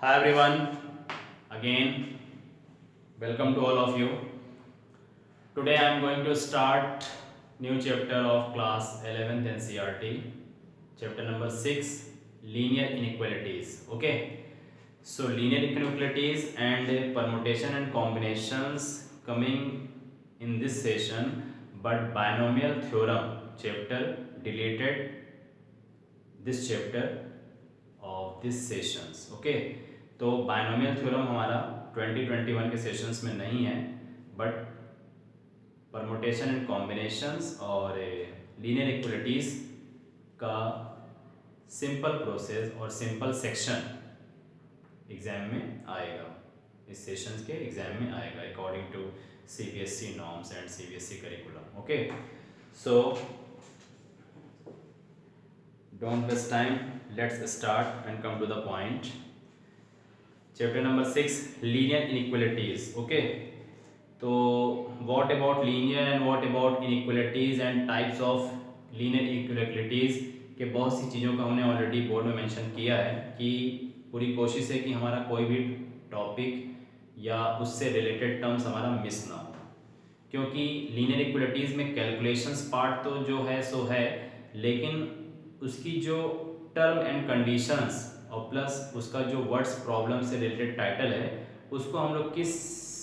Hi everyone, again welcome to all of you. Today I am going to start new chapter of class 11th NCERT, chapter number 6, linear inequalities. Okay, so linear inequalities and permutation and combinations coming in this session, but binomial theorem chapter deleted this chapter of this sessions. Okay, तो binomial theorem हमारा 2021 के sessions में नहीं है, but permutation and combinations और linear equalities का simple process और simple section exam में आएगा. इस सेशंस के एग्जाम में आएगा according to CBSE norms and CBSE curriculum. Okay, so don't waste time, let's start and come to the point. Chapter number 6, linear inequalities. Okay, तो what about linear and what about inequalities and types of linear inequalities के बहुत सी चीज़ों का हमने already board में mention किया है कि पूरी कोशिश है कि हमारा कोई भी टॉपिक या उससे रिलेटेड टर्म्स हमारा मिस ना हो, क्योंकि लीनियर इक्वलिटीज़ में कैलकुलेशंस पार्ट तो जो है सो है, लेकिन उसकी जो टर्म एंड कंडीशंस और प्लस उसका जो वर्ड्स प्रॉब्लम से रिलेटेड टाइटल है उसको हम लोग किस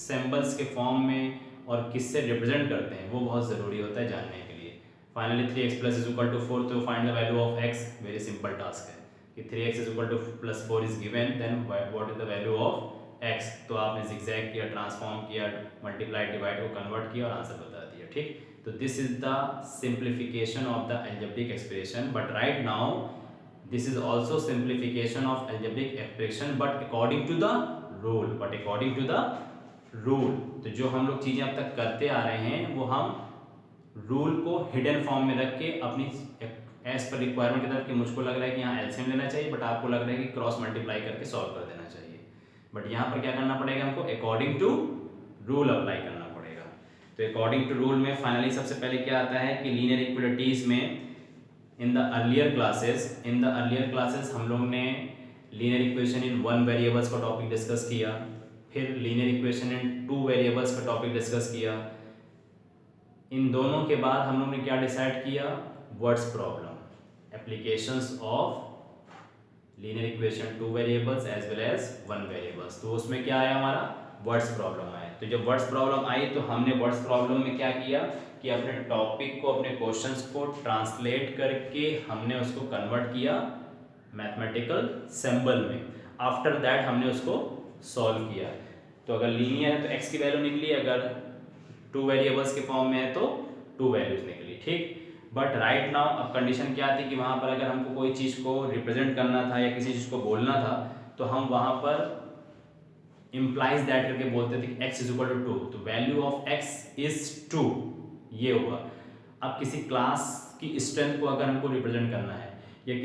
सिंबल्स के फॉर्म में और किससे रिप्रेजेंट करते हैं वो बहुत ज़रूरी होता है जानने के लिए. Finally 3x plus is equal to 4, तो find the value of x. Very simple task है कि 3x is equal to plus 4 is given, then what is the value of x. तो आपने जिगजैग किया, ट्रांसफॉर्म किया, मल्टीप्लाई डिवाइड को convert किया और आंसर बता दिया. ठीक, तो this is the simplification of the algebraic expression, but right now this is also simplification of algebraic expression but according to the rule. तो जो हम लोग चीज़ें अब तक करते आ रहे हैं वो हम रूल को हिडन फॉर्म में रख के अपनी एज पर रिक्वायरमेंट की तरफ कि मुझको लग रहा है कि यहाँ एलसीएम लेना चाहिए, बट आपको लग रहा है कि क्रॉस मल्टीप्लाई करके सॉल्व कर देना चाहिए. बट यहाँ पर क्या करना पड़ेगा हमको, अकॉर्डिंग टू रूल अप्लाई करना. तो अकॉर्डिंग टू रूल में फाइनली सबसे पहले क्या आता है कि लीनियर इक्वलिटीज में इन द अर्लियर क्लासेस हम लोग ने लीनियर इक्वेशन इन 1 वेरिएबल्स का टॉपिक डिस्कस किया, फिर लीनियर इक्वेशन इन 2 वेरिएबल्स का टॉपिक डिस्कस किया. इन दोनों के बाद हम लोग ने क्या डिसाइड किया, words problem, applications of linear equation 2 variables as well as 1 variables. तो उसमें क्या आया, हमारा वर्ड्स प्रॉब्लम आया. तो जब वर्ड्स प्रॉब्लम आई तो हमने वर्ड्स प्रॉब्लम में क्या किया कि अपने टॉपिक को, अपने क्वेश्चंस को ट्रांसलेट करके हमने उसको कन्वर्ट किया मैथमेटिकल सिंबल में. आफ्टर दैट हमने उसको सॉल्व किया. तो अगर लीनियर है तो x की वैल्यू निकली, अगर 2 वेरिएबल्स के फॉर्म में है तो 2 वैल्यूज निकली. ठीक, बट राइट नाउ अब कंडीशन क्या थी कि वहाँ पर अगर हमको कोई चीज़ को रिप्रेजेंट करना था या किसी चीज़ को बोलना था तो हम वहाँ पर इम्प्लाइज दैट करके बोलते थे कि x इज इक्वल टू 2, तो वैल्यू ऑफ x इज 2, ये होगा. अब किसी क्लास की स्ट्रेंथ को अगर हमको रिप्रेजेंट करना है या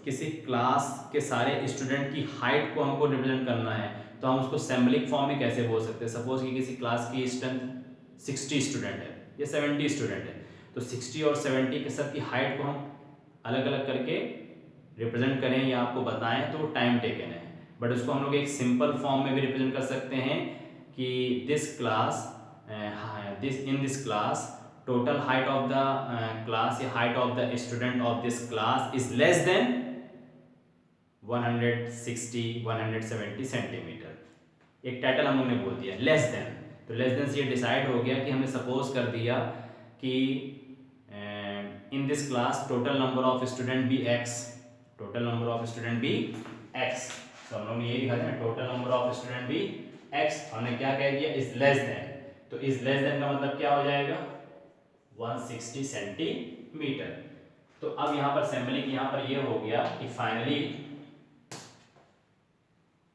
किसी क्लास के सारे स्टूडेंट की हाइट को हमको रिप्रेजेंट करना है तो हम उसको सिंबलिक फॉर्म में कैसे बोल सकते हैं. सपोज कि किसी क्लास की स्ट्रेंथ 60 स्टूडेंट है या 70 स्टूडेंट है, तो 60 और 70 के सब की हाइट को हम अलग अलग करके रिप्रेजेंट करें या आपको बताएं तो टाइम टेकन है. बट उसको हम लोग एक सिंपल फॉर्म में भी रिप्रेजेंट कर सकते हैं कि this class total height of the class या height of the student of this class is less than 170 centimeter. एक टाइटल हम लोग ने बोल दिया लेस देन, तो लेस देन से ये डिसाइड हो गया कि हमने सपोज कर दिया कि in this class total number of student be x. तो हम लोग ने ये लिखा था टोटल नंबर ऑफ स्टूडेंट भी x. हमने क्या कह दिया, इज लेस देन. तो इज लेस देन का मतलब क्या हो जाएगा, 160 सेंटीमीटर. तो अब यहाँ पर सिंबलिक यहाँ पर ये हो गया कि finally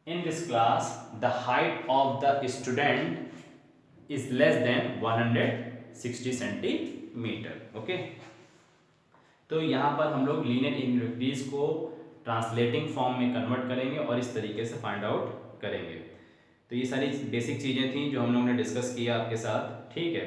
in this class the height of the student is less than 160 centimetre. Okay, तो यहाँ पर हम लोग लीनियर इनइक्वालिटीज को ट्रांसलेटिंग फॉर्म में कन्वर्ट करेंगे और इस तरीके से फाइंड आउट करेंगे. तो ये सारी बेसिक चीज़ें थी जो हम लोगों ने डिस्कस किया आपके साथ. ठीक है,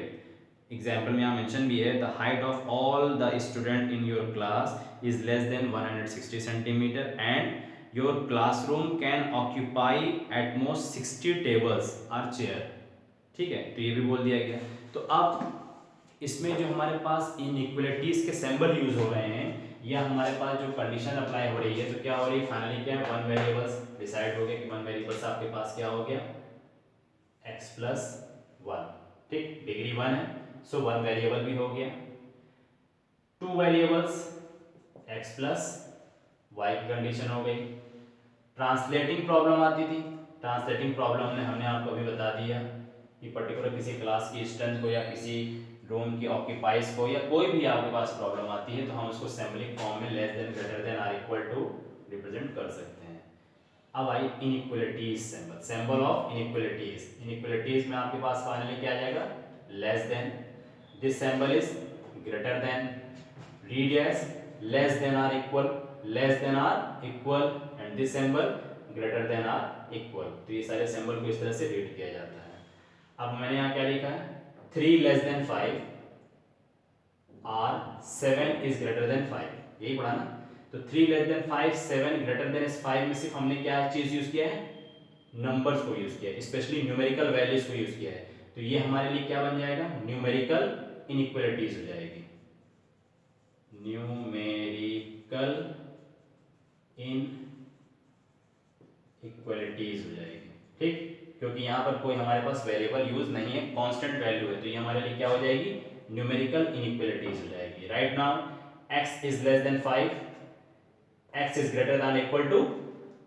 एग्जाम्पल में यहाँ मेंशन भी है, the height of all the student in your class is less than 160 centimetre and your classroom can occupy at most 60 tables or chair. ठीक है, तो ये भी बोल दिया गया। तो अब इसमें जो हमारे पास इनइक्वलिटीज के सिंबल यूज हो रहे हैं, या हमारे पास जो कंडीशन अप्लाई हो रही है, तो क्या हो रही है फाइनली, क्या है, वन वेरिएबल्स डिसाइड हो गया कि वन वेरिएबल्स आपके पास क्या हो गया, x प्लस वन। ठीक, डिग्री वन है, सो वन वेरिएबल भी हो गया। Two variables x plus y की कंडीशन हो गई। ट्रांसलेटिंग प्रॉब्लम आती थी, ट्रांसलेटिंग प्रॉब्लम में हमने आपको अभी बता दिया कि पर्टिकुलर किसी क्लास की स्ट्रेंथ को या किसी रूम की ऑक्यूपाइज को या कोई भी आपके पास प्रॉब्लम आती है तो हम उसको सिंबलिक फॉर्म में less than, greater than, or equal to represent कर सकते हैं। अब आई inequalities symbol, symbol of inequalities. Inequalities में आपके पास फाइनली क्या आ जाएगा, less than. This symbol is greater than, read as less than or equal, less than or equal, and this symbol greater than or equal. तो ये सारे symbol को इस तरह से रीड किया जाता है। अब मैंने यहाँ क्या लिखा है, 3 लेस देन 5 और 7 इज ग्रेटर देन 5, यही पढ़ा ना। तो 3 लेस देन 5, 7 ग्रेटर देन 5 में सिर्फ हमने क्या चीज यूज किया है, नंबर्स को यूज किया है, स्पेशली न्यूमेरिकल वैल्यूज को यूज किया है। तो ये हमारे लिए क्या बन जाएगा, न्यूमेरिकल इनइक्वलिटीज हो जाएगी, न्यूमेरिकल इनइक्वलिटीज हो जाएगी। ठीक, क्योंकि यहाँ पर कोई हमारे पास वेरिएबल यूज नहीं है, कांस्टेंट वैल्यू है, तो ये हमारे लिए क्या हो जाएगी, न्यूमेरिकल इनइक्वलिटीज हो जाएगी। Right now x is less than 5, x is greater than equal to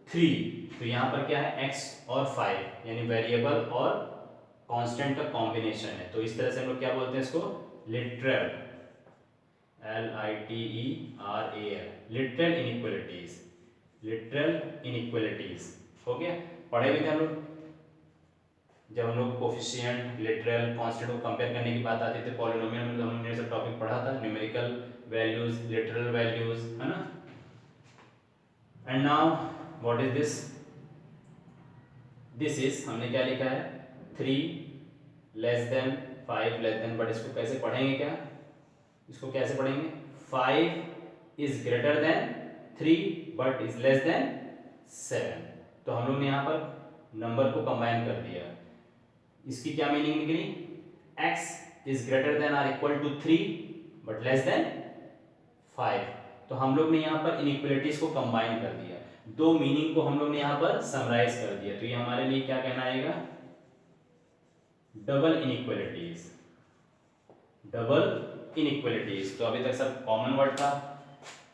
3, तो यहाँ पर क्या है, x और 5 यानी वेरिएबल और कांस्टेंट का कॉम्बिनेशन है। तो इस तरह से हम लोग क्या बोलते हैं इसको, literal, LITERAL, literal inequalities, literal inequalities. हो गया, पढ़े भी थे हम लोग जब हम लोग कोफिशिएंट, लिटरल, कांस्टेंट को कंपेयर करने की बात आती थी पॉलिनोमियल में, तो हमने ये सब टॉपिक पढ़ा था, न्यूमेरिकल वैल्यूज, लिटरल वैल्यूज, है ना। And now what is this, this is, हमने क्या लिखा है, 3 less than 5 less than, but इसको कैसे पढ़ेंगे, क्या इसको कैसे पढ़ेंगे, 5 is greater then 3 but is less then 7। तो हम लोग ने यहाँ पर नंबर को कंबाइन कर दिया। इसकी क्या मीनिंग निकली, x is greater than or equal to 3 but less than 5। तो हम लोग ने यहाँ पर इनइक्वलिटीज को कंबाइन कर दिया, दो मीनिंग को हम लोग ने यहाँ पर समराइज कर दिया। तो ये हमारे लिए क्या कहना आएगा, डबल इनइक्वलिटीज, डबल इनइक्वलिटीज। तो अभी तक सब कॉमन वर्ड था,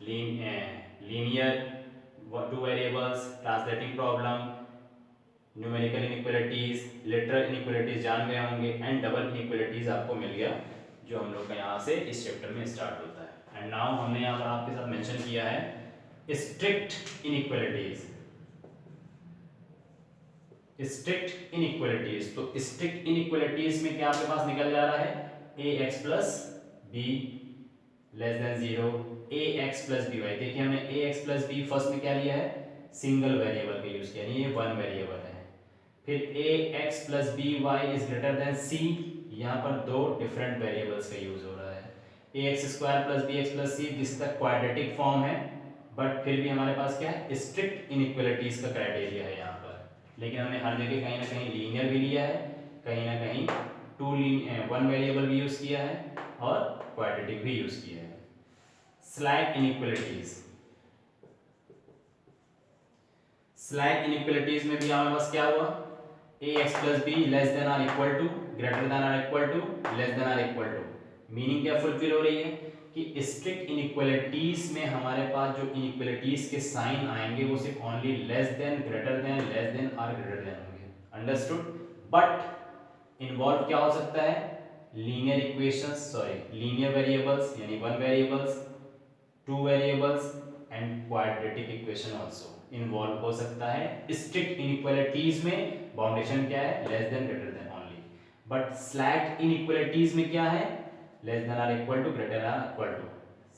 linear, two variables, translating problem, numerical inequalities, literal inequalities जान गए होंगे, एंड डबल इनइक्वलिटीज आपको मिल गया, जो हम लोग का यहाँ से इस चैप्टर में स्टार्ट होता है। एंड नाउ हमने यहाँ पर आपके साथ मेंशन किया है स्ट्रिक्ट इनइक्वलिटीज, स्ट्रिक्ट इनइक्वलिटीज। तो स्ट्रिक्ट इनइक्वलिटीज में क्या आपके पास निकल जा रहा है, ax plus b less than 0, ax plus b y. देखिए हमने ax प्लस बी फर्स्ट में क्या लिया है, सिंगल वेरिएबल का यूज किया, ये वन वेरिएबल है। फिर ax plus b y is greater than c, यहाँ पर दो डिफरेंट वेरिएबल्स का यूज हो रहा है। ax square plus bx plus c, this the quadratic form है, बट फिर भी हमारे पास क्या है, स्ट्रिक्ट इनइक्वलिटीज का क्राइटेरिया है यहाँ पर। लेकिन हमने हर जगह कहीं ना कहीं लीनियर भी लिया है, कहीं ना कहीं वन वेरिएबल भी यूज किया है, और क्वाड्रेटिक भी यूज किया है। स्लैक इनइक्वलिटीज, स्लैक इनइक्वलिटीज में भी हमारे पास क्या हुआ, ax plus b less than or equal to, greater than or equal to, less than or equal to. Meaning क्या फुलफिल हो रही है कि स्ट्रिक्ट इनइक्वलिटीज में हमारे पास जो इनइक्वलिटीज के साइन आएंगे वो सिर्फ only less than, greater than, less than और ग्रेटर देन होंगे। अंडरस्टूड। बट इन्वॉल्व क्या हो सकता है, linear equations, sorry linear variables यानी one variables, two variables and quadratic equation also involve हो सकता है। स्ट्रिक्ट इनइक्वलिटीज में बाउंडेशन क्या है, less than, greater than only. But slack inequalities में क्या है, less than or equal to, greater or equal to.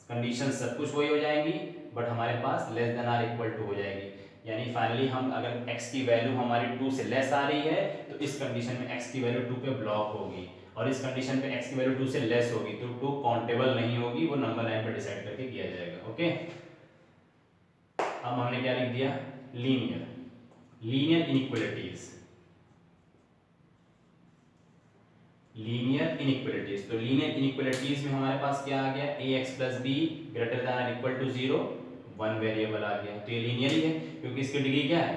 Condition सब कुछ वही हो जाएंगी, बट हमारे पास less than or equal to हो जाएगी। यानी फाइनली हम अगर x की वैल्यू हमारी 2 से लेस आ रही है तो इस कंडीशन में x की वैल्यू 2 पे ब्लॉक होगी, और इस कंडीशन पे x की वैल्यू 2 से लेस होगी तो 2 काउंटेबल नहीं होगी, वो नंबर लाइन पर डिसाइड करके किया जाएगा। ओके, अब हमने क्या लिख दिया, linear linear inequalities, linear inequalities. तो लीनियर इनइक्वलिटीज में हमारे पास क्या आ गया, a x plus b greater than और इक्वल टू 0, वन वेरिएबल आ गया। तो ये लीनियर ही है क्योंकि इसकी डिग्री क्या है,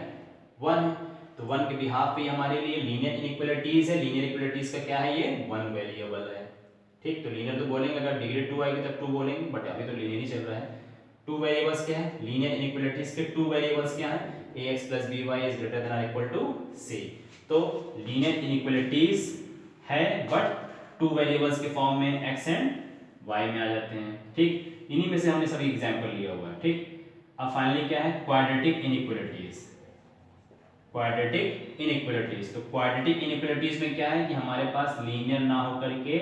1 है। तो 1 के बिहाफ पे हमारे लिए लीनियर इनइक्वलिटीज है। लीनियर इक्वलिटीज का क्या है, ये 1 वेरिएबल है। ठीक, तो लीनियर तो बोलेंगे, अगर डिग्री 2 आएगी तब 2 बोलेंगे, बट अभी तो लीनियर ही चल रहा है। 2 वेरिएबल्स क्या है, लीनियर इनइक्वलिटीज के 2 वेरिएबल्स क्या है, a x plus b y is greater than और इक्वल टू सी। तो लीनियर इनइक्वलिटीज है बट 2 वेरिएबल्स के फॉर्म में एक्स एंड वाई में आ जाते हैं। ठीक, इन्हीं में से हमने सभी एग्जांपल लिया हुआ है। ठीक, अब फाइनली क्या है, क्वाड्रेटिक इनइक्वलिटीज। क्वाड्रेटिक इनइक्वलिटीज, तो क्वाड्रेटिक इनइक्वलिटीज में क्या है कि हमारे पास लीनियर ना होकर के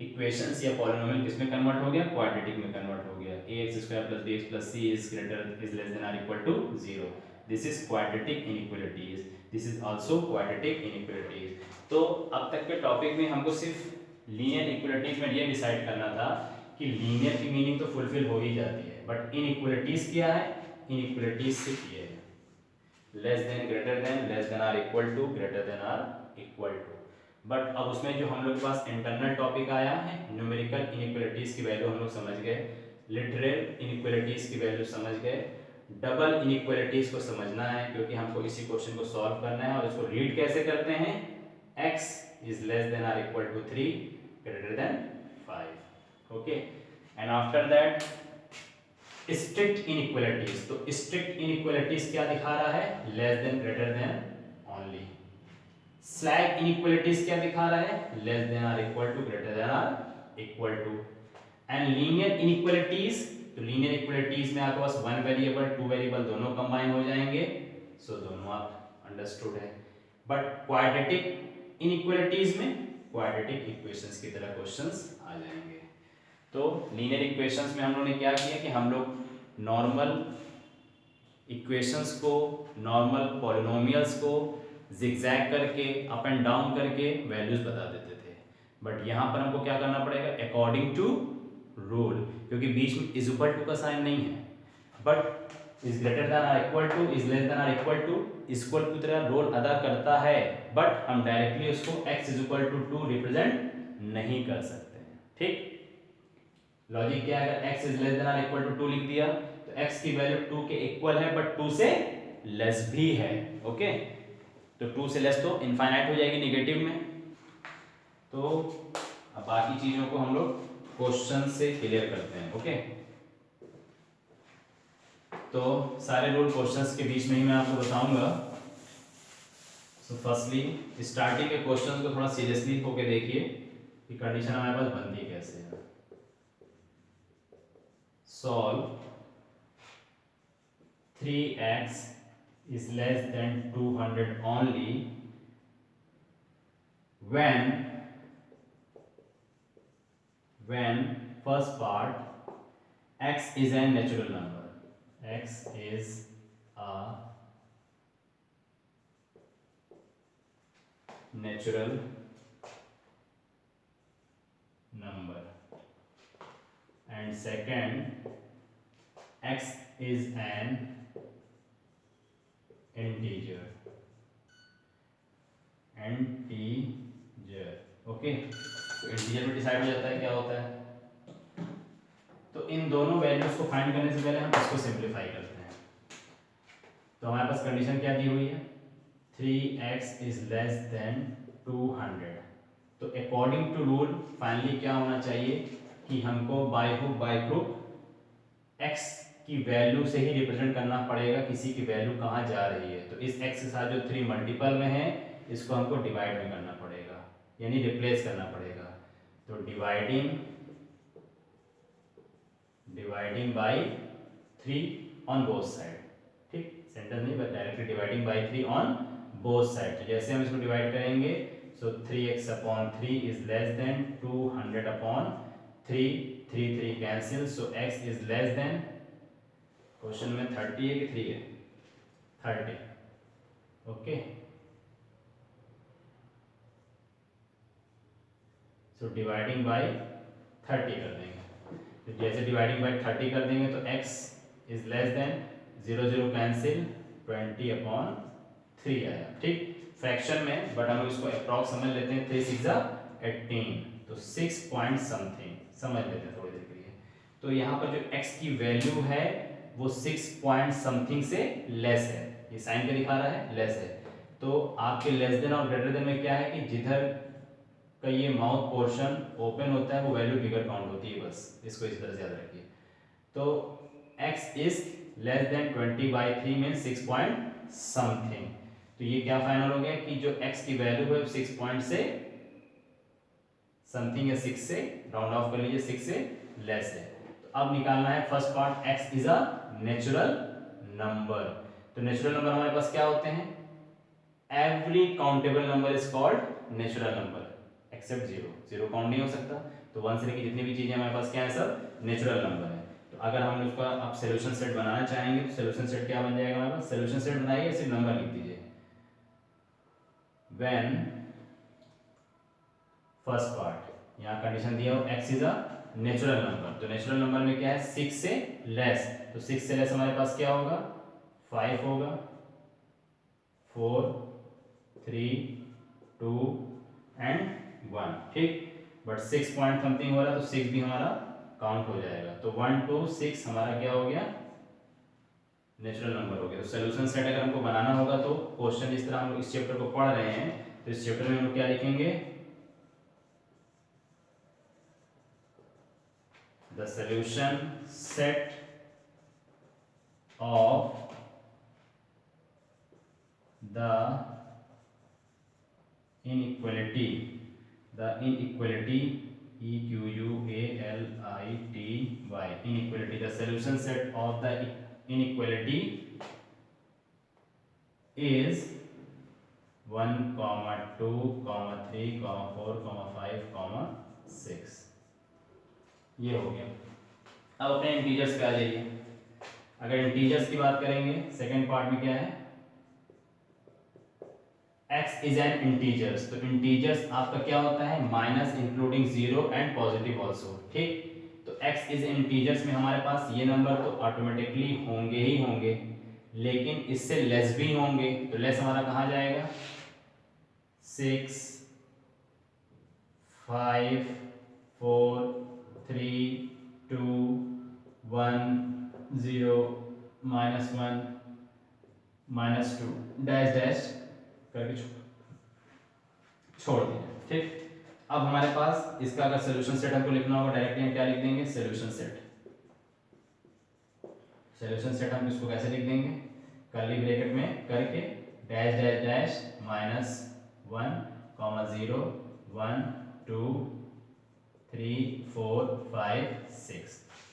इक्वेशंस या पॉलिनोमियल किसमें कन्वर्ट हो गया, क्वाड्रेटिक में कन्वर्ट हो गया। ax square plus bx plus c is greater is less than और equal to 0। This is quadratic inequalities, this is also quadratic inequalities. तो अब तक के टॉपिक में हमको सिर्फ लीनियर इक्वलिटीज में ये डिसाइड करना था कि लीनियर की मीनिंग तो फुलफिल हो ही जाती है, बट इनइक्वलिटीज क्या है, इनइक्वलिटीज सिर्फ ये है less than greater than less than और इक्वल टू ग्रेटर देन और इक्वल टू। बट अब उसमें जो हम लोग के पास इंटरनल टॉपिक आया है, न्यूमेरिकल इनइक्वलिटीज की वैल्यू हम लोग समझ गए, लिटरल इनइक्वलिटीज की वैल्यू समझ गए, डबल इनइक्वलिटीज को समझना है क्योंकि हमको इसी क्वेश्चन को सॉल्व करना है। और इसको रीड कैसे करते हैं, x इज लेस देन और equal to 3 greater than 5। Okay, and after that strict inequalities. तो स्ट्रिक्ट इनइक्वलिटीज क्या दिखा रहा है, less than greater than only. Slack inequalities क्या दिखा रहा है, लेस देन और इक्वल टू ग्रेटर देन और equal to. And linear inequalities, तो लीनियर इक्वलिटीज में आपके पास 1 वेरिएबल 2 वेरिएबल दोनों कंबाइन हो जाएंगे, सो दोनों आप अंडरस्टूड है। बट क्वाड्रेटिक इनइक्वलिटीज में क्वाड्रेटिक इक्वेशंस की तरह क्वेश्चंस आ जाएंगे। तो लीनियर इक्वेशंस में हम लोगों ने क्या किया कि हम लोग नॉर्मल इक्वेशंस को, नॉर्मल पॉलिनोमियल्स को जिगजैग करके, अप एंड डाउन करके वैल्यूज बता देते थे। बट यहाँ पर हमको क्या करना पड़ेगा, अकॉर्डिंग टू रूल, क्योंकि बीच में इज इक्वल टू का साइन नहीं है, बट इज ग्रेटर देन और equal to, is less than और इक्वल टू, इक्वल की तरह रोल अदा करता है, बट हम डायरेक्टली उसको x is equal to 2 represent नहीं कर सकते हैं। ठीक, लॉजिक क्या है, अगर x इज लेस देन और इक्वल टू 2 लिख दिया तो x की वैल्यू 2 के इक्वल है बट 2 से लेस भी है। ओके, तो 2 से लेस तो इनफाइनाइट हो जाएगी नेगेटिव में। तो अब बाकी चीजों को हम लोग क्वेश्चन से क्लियर करते हैं। ओके, तो सारे रूल क्वेश्चंस के बीच में ही मैं आपको बताऊंगा। सो फर्स्टली स्टार्टिंग के क्वेश्चंस को थोड़ा सीरियसली होके देखिए कि कंडीशन हमारे पास बनती कैसे है। Solve 3x is less than 200 only when first part x is a natural number, x is a natural number and second x is an integer। Okay, integer में डिसाइड हो जाता है क्या होता है। तो इन दोनों वैल्यूज को फाइंड करने से पहले हम इसको सिंप्लीफाई करते हैं। तो हमारे पास कंडीशन क्या दी हुई है, 3x इज लेस देन 200। तो अकॉर्डिंग टू रूल फाइनली क्या होना चाहिए कि हमको by hook by crook x की वैल्यू से ही रिप्रेजेंट करना पड़ेगा किसी की वैल्यू कहाँ जा रही है। तो इस x के साथ जो 3 मल्टीपल में है इसको हमको डिवाइड में करना पड़ेगा, यानी रिप्लेस करना पड़ेगा। तो dividing by 3 on both side. ठीक, सेंटर नहीं but directly dividing by 3 on both side. तो जैसे हम इसको डिवाइड करेंगे, सो 3x upon 3 is less then 200 upon 3, 3 cancel, so x is less then, question में 30 है कि 3 है, 30। ओके, सो डिवाइडिंग बाय 30 कर देंगे। तो जैसे डिवाइडिंग बाय 30 कर देंगे तो x is less than 0 0 cancel, 20/3 आया, ठीक। फ्रैक्शन में, बट हम इसको अप्रॉक्स समझ लेते हैं, 3 6 18, तो 6 पॉइंट समथिंग समझ लेते हैं थोड़ी देर के लिए। तो यहाँ पर जो x की वैल्यू है वो 6 पॉइंट समथिंग से लेस है, ये साइन क्या दिखा रहा है, लेस है। तो आपके लेस देन और ग्रेटर देन में क्या है कि जिधर का ये माउथ पोर्शन ओपन होता है वो वैल्यू बिगर काउंट होती है, बस इसको इस तरह से याद रखिए। तो x is less then 20/3 mean 6 point something. तो ये क्या फाइनल हो गया कि जो x की वैल्यू है 6 पॉइंट से समथिंग या 6 से राउंड ऑफ कर लीजिए, 6 से लेस है। तो अब निकालना है first part, x is a natural number. तो नेचुरल नंबर हमारे पास क्या होते हैं, every countable number is called natural number except zero, zero count नहीं हो सकता। तो 1 से लेकर जितनी भी चीजें हमारे पास क्या है, सब नेचुरल नंबर है। तो अगर हम उसका अब सोल्यूशन सेट बनाना चाहेंगे तो सोल्यूशन सेट क्या बन जाएगा हमारे पास, सोल्यूशन सेट बनाइए, सिर्फ नंबर लिख दीजिए। व्हेन फर्स्ट पार्ट, यहाँ कंडीशन दिया हो x is a natural number, तो नेचुरल नंबर में क्या है, 6 से लेस। तो 6 से लेस हमारे पास क्या होगा, 5 होगा, 4 3 2 एंड 1, ठीक। बट 6 पॉइंट समथिंग हो रहा है तो 6 भी हमारा काउंट हो जाएगा। तो 1 2 6 हमारा क्या हो गया, नेचुरल नंबर हो गया। तो सोल्यूशन सेट अगर हमको बनाना होगा तो क्वेश्चन इस तरह हम लोग इस चैप्टर को पढ़ रहे हैं, तो इस चैप्टर में हम लोग क्या लिखेंगे, the solution set of the inequality equality, inequality, the solution set of the inequality is 1, 2, 3, 4, 5, 6। ये हो गया। अब अपने इंटीजर्स पे आ जाइए। अगर इंटीजर्स की बात करेंगे, सेकंड पार्ट में क्या है, x इज एन इंटीजर्स। तो इंटीजर्स आपका क्या होता है, minus including zero and positive also, ठीक। तो x इज इंटीजर्स में हमारे पास ये नंबर तो ऑटोमेटिकली होंगे ही होंगे, लेकिन इससे लेस भी होंगे। तो लेस हमारा कहाँ जाएगा, 6 5 4 3 2 1 0 -1 -2 डैश डैश करके छोड़ दिया, ठीक। अब हमारे पास इसका अगर सोल्यूशन सेट हमको लिखना होगा, डायरेक्टली हम क्या लिख देंगे, सोल्यूशन सेट। सोल्यूशन सेट हम इसको कैसे लिख देंगे, कर्ली ब्रैकेट में करके डैश डैश डैश -1 0 1 2 3 4 5 6,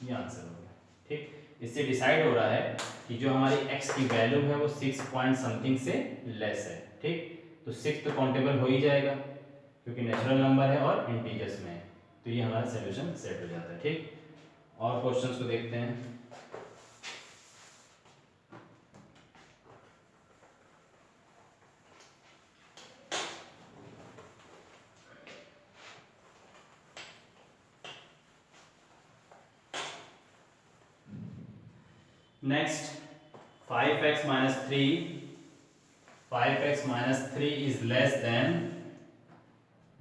ये आंसर हो गया, ठीक। इससे डिसाइड हो रहा है कि जो हमारी x की वैल्यू है वो 6 पॉइंट समथिंग से लेस है, ठीक। तो 6 तो काउंटेबल हो ही जाएगा क्योंकि नेचुरल नंबर है और इंटीजर्स में है, तो ये हमारा सोल्यूशन सेट हो जाता है, ठीक। और क्वेश्चंस को देखते हैं। Next 5x minus 3 is less than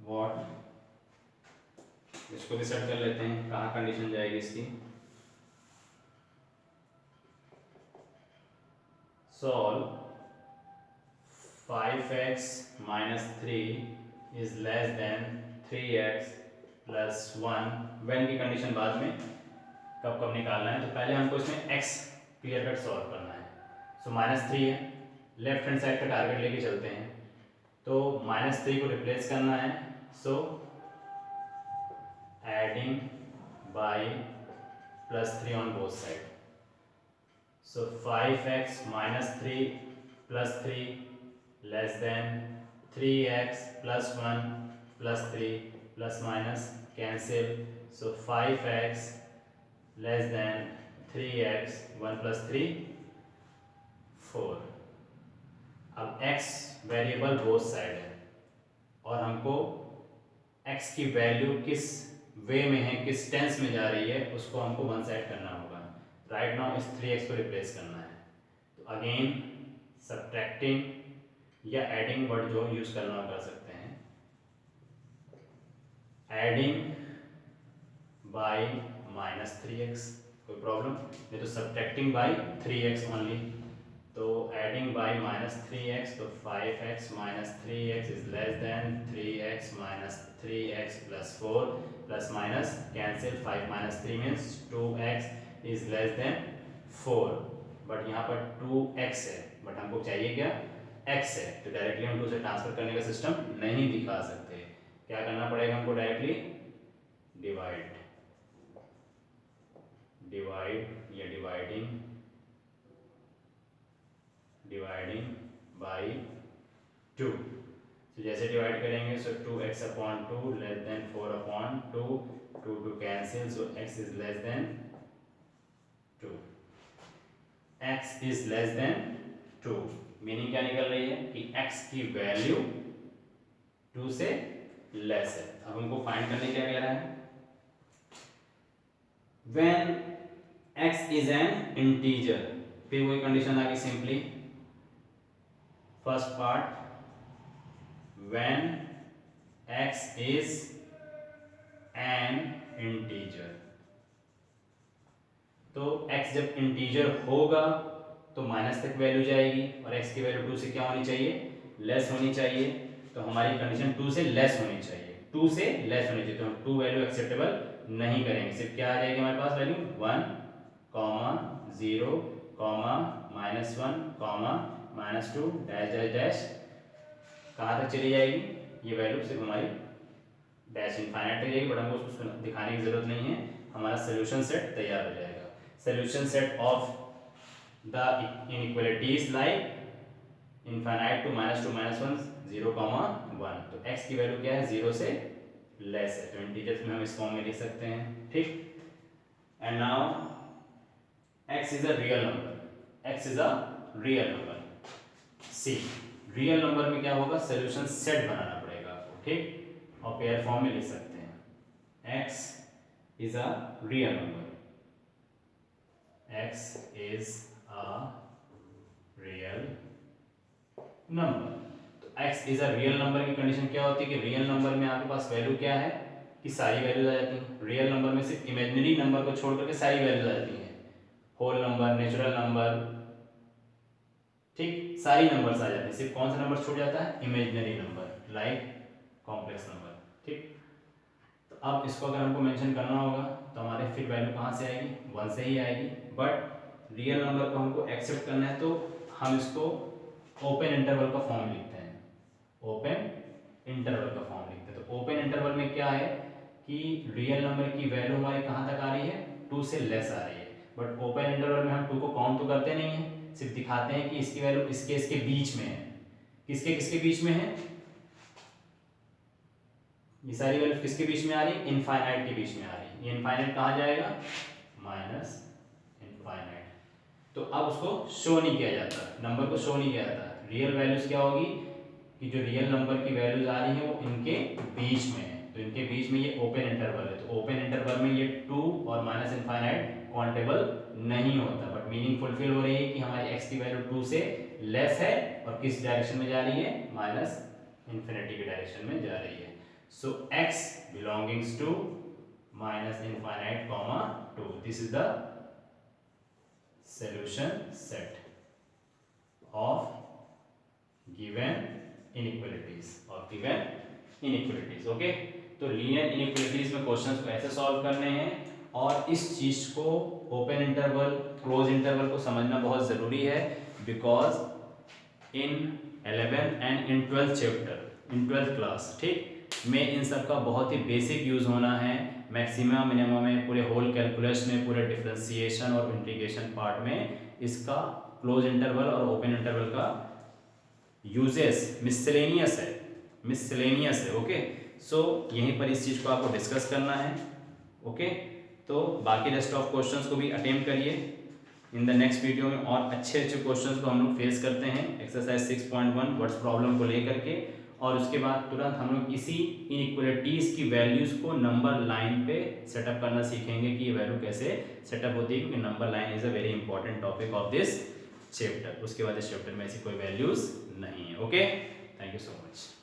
what, इसको भी सेट कर लेते हैं, कहाँ कंडीशन जाएगी इसकी। Solve 5x minus 3 is less than 3x plus 1 when की कंडीशन बाद में कब कब निकालना है। तो पहले हमको इसमें x क्लियर कट सॉल्व करना है। सो -3 है, लेफ्ट हैंड साइड का टारगेट लेके चलते हैं, तो -3 को रिप्लेस करना है। So adding by +3 on both side. So 5x minus 3 plus 3 less than 3x plus 1 plus 3 plus minus cancel. So 5x less than 3x 1 plus 3 4। अब x वेरिएबल बोथ साइड है और हमको x की वैल्यू किस वे में है, किस टेंस में जा रही है, उसको हमको वन साइड करना होगा। राइट नाउ इस 3x को रिप्लेस करना है। तो अगेन सब्ट्रैक्टिंग या एडिंग वर्ड जो यूज करना कर सकते हैं, एडिंग बाई -3x, कोई प्रॉब्लम नहीं, तो सब्ट्रैक्टिंग बाई 3x ओनली। तो एडिंग बाई -3x, तो 5x - 3x is less then 3x - 3x + 4 plus minus cancel, 5 - 3 means 2x is less then 4, but यहाँ पर 2x है, बट हमको चाहिए क्या, x है, तो डायरेक्टली हम 2 से ट्रांसफर करने का सिस्टम नहीं दिखा सकते, क्या करना पड़ेगा हमको, डायरेक्टली डिवाइड या डिवाइडिंग बाई 2। तो जैसे डिवाइड करेंगे, सो 2x/2 less than 4/2, 2 cancel, so x is less then 2, x is less then 2, meaning क्या निकल रही है कि x की वैल्यू 2 से लेस है। अब हमको फाइंड करने क्या कह रहा है, when x is an integer, फिर वही कंडीशन आ गई simply, first part when x is an integer, तो x जब इंटीजर होगा तो माइनस तक वैल्यू जाएगी और x की वैल्यू 2 से क्या होनी चाहिए, लेस होनी चाहिए, तो हमारी कंडीशन 2 से लेस होनी चाहिए, 2 से लेस होनी चाहिए, तो हम 2 वैल्यू एक्सेप्टेबल नहीं करेंगे, सिर्फ क्या आ जाएगी हमारे पास वैल्यू 1, 0, -1, -2 डैश डैश डैश, कहाँ तक चली जाएगी ये वैल्यू, सिर्फ हमारी डैश इनफाइनाइट तक जाएगी, बट हमको उसको दिखाने की जरूरत नहीं है, हमारा सोल्यूशन सेट तैयार हो जाएगा। Solution set of the inequalities like infinite to -2, -1, 0, 1, तो x की वैल्यू क्या है, 0 से लेस है, तो इंटीजर्स में हम इस फॉर्म में लिख सकते हैं, ठीक। And now x is a real number, x is a real number, see real number में क्या होगा, सोल्यूशन सेट बनाना पड़ेगा आपको, ठीक, और पेयर फॉर्म में लिख सकते हैं, x is a real number, x is a real number, तो x is a real number की कंडीशन क्या होती है कि रियल नंबर में आपके पास वैल्यू क्या है कि सारी वैल्यूज आ जाती हैं, रियल नंबर में सिर्फ इमेजिनरी नंबर को छोड़ करके सारी वैल्यूज आ जाती हैं, होल नंबर, नेचुरल नंबर, ठीक, सारी नंबर्स आ जाते हैं, सिर्फ कौन सा नंबर छूट जाता है, imaginary number like complex number, ठीक। तो अब इसको अगर हमको मेंशन करना होगा तो हमारे फिर वैल्यू कहाँ से आएगी, 1 से ही आएगी, बट रियल नंबर को हमको एक्सेप्ट करना है तो हम इसको ओपन इंटरवल का फॉर्म लिखते हैं, ओपन इंटरवल का फॉर्म लिखते हैं, तो ओपन इंटरवल में क्या है कि रियल नंबर की वैल्यू हमारी कहाँ तक आ रही है, 2 से लेस आ रही है, बट ओपन इंटरवल में हम 2 को काउंट तो करते नहीं है, सिर्फ दिखाते हैं कि इसकी वैल्यू इसके बीच में है, किसके बीच में है, ये सारी वैल्यू किसके बीच में आ रही है, इनफाइनाइट के बीच में आ रही है, ये इनफाइनाइट कहाँ जाएगा, माइनस इनफाइनाइट, तो अब उसको शो नहीं किया जाता, नंबर को शो नहीं किया जाता, रियल वैल्यूज क्या होगी कि जो रियल नंबर की वैल्यूज आ रही है वो इनके बीच में है, तो इनके बीच में ये ओपन इंटरवल है, तो ओपन इंटरवल में ये 2 और माइनस इनफाइनाइट काउंटेबल नहीं होता, बट मीनिंग फुलफिल हो रही है कि हमारी x की वैल्यू 2 से लेस है और किस डायरेक्शन में जा रही है, माइनस इन्फिनिटी की डायरेक्शन में जा रही है, so x belongings to minus infinite comma 2, this is the solution set of given inequalities okay. तो लीनियर इनइक्वालिटीज में क्वेश्चंस को ऐसे सॉल्व करने हैं और इस चीज को ओपन इंटरवल, क्लोज इंटरवल को समझना बहुत जरूरी है, because in 11th and in 12th chapter, in 12th class, ठीक, में इन सब का बहुत ही बेसिक यूज होना है, मैक्सिमम मिनिमम में, पूरे होल कैलकुलस में, पूरे डिफरेंशिएशन और इंटीग्रेशन पार्ट में इसका क्लोज इंटरवल और ओपन इंटरवल का यूजेस मिसलेनियस है, ओके। सो यहीं पर इस चीज़ को आपको डिस्कस करना है, ओके। तो बाकी रेस्ट ऑफ क्वेश्चंस को भी अटेम्प्ट करिए, इन द नेक्स्ट वीडियो में और अच्छे क्वेश्चंस को हम लोग फेस करते हैं एक्सरसाइज 6.1 वर्ड्स प्रॉब्लम को लेकर के, और उसके बाद तुरंत हम लोग इसी इनइक्वालिटीज़ की वैल्यूज़ को नंबर लाइन पे सेटअप करना सीखेंगे कि ये वैल्यू कैसे सेटअप होती है, क्योंकि number line is a very important topic of this chapter, उसके बाद इस चैप्टर में ऐसी कोई वैल्यूज नहीं है। Okay, thank you so much.